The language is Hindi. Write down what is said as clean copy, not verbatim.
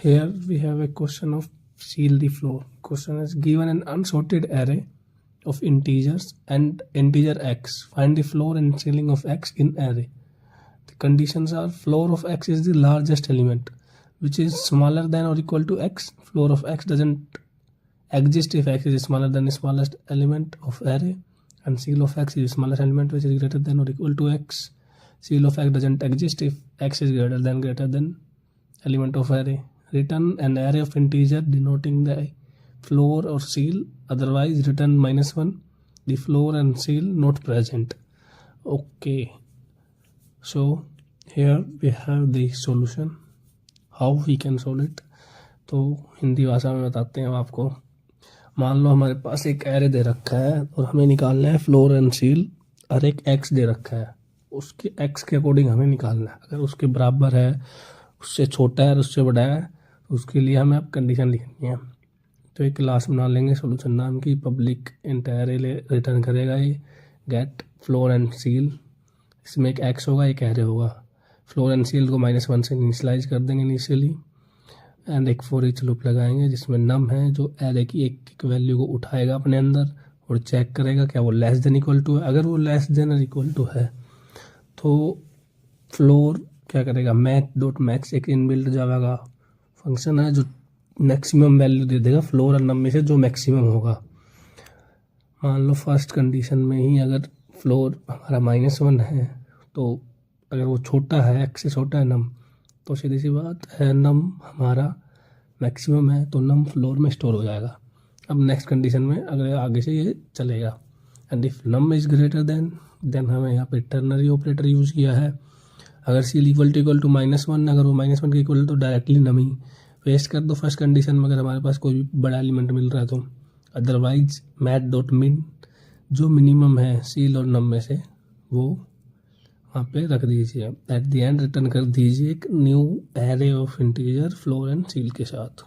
Here we have a question of seal the floor. Question is given an unsorted array of integers and integer x. Find the floor and ceiling of x in array. The conditions are floor of x is the largest element, which is smaller than or equal to x. Floor of x doesn't exist if x is smaller than the smallest element of array, and seal of x is the smallest element which is greater than or equal to x. Seal of x doesn't exist if x is greater than element of array. Return an array of integer denoting the floor or seal, otherwise return -1, the floor and seal not present. Okay, so here we have the solution, how we can solve it. तो हिंदी भाषा में बताते हैं आपको. मान लो हमारे पास एक एरे दे रखा है और हमें निकालना है फ्लोर एंड सील, और एक एक्स दे रखा है, उसके एक्स के अकॉर्डिंग हमें निकालना है. अगर उसके बराबर है, उससे छोटा है और उससे बड़ा है, उसके लिए हमें अब कंडीशन लिखनी है. तो एक क्लास बना लेंगे सोल्यूशन नाम की, पब्लिक इंट एरे रिटर्न करेगा ये गेट फ्लोर एंड सील. इसमें एक एक्स होगा, एक एरे होगा. फ्लोर एंड सील को -1 से इनिशियलाइज कर देंगे इनिशियली, एंड एक फॉर ईच लूप लगाएंगे जिसमें नम है जो एरे की एक वैल्यू को उठाएगा अपने अंदर और चेक करेगा क्या वो लेस देन इक्वल टू है. अगर वो लेस देन और इक्वल टू है तो फ्लोर क्या करेगा, मैथ.मैक्स एक इनबिल्ट जावा का फंक्शन है जो मैक्सिमम वैल्यू दे देगा फ्लोर और नम में से जो मैक्सिमम होगा. मान लो फर्स्ट कंडीशन में ही अगर फ्लोर हमारा -1 है, तो अगर वो छोटा है, एक्स से छोटा है नम, तो सीधी सी बात है नम हमारा मैक्सिमम है तो नम फ्लोर में स्टोर हो जाएगा. अब नेक्स्ट कंडीशन में अगर आगे से ये चलेगा, and if num is greater than हमें यहाँ पे टर्नरी ऑपरेटर यूज़ किया है. अगर सील इक्वल टू -1, अगर वो -1 के इक्वल तो डायरेक्टली नम ही पेस्ट कर दो फर्स्ट कंडीशन में अगर हमारे पास कोई भी बड़ा एलिमेंट मिल रहा है तो. अदरवाइज मैथ.min जो मिनिमम है सील और नम में से वो वहाँ पे रख दीजिए. एट द एंड रिटर्न कर दीजिए एक new array of integer floor and seal के साथ.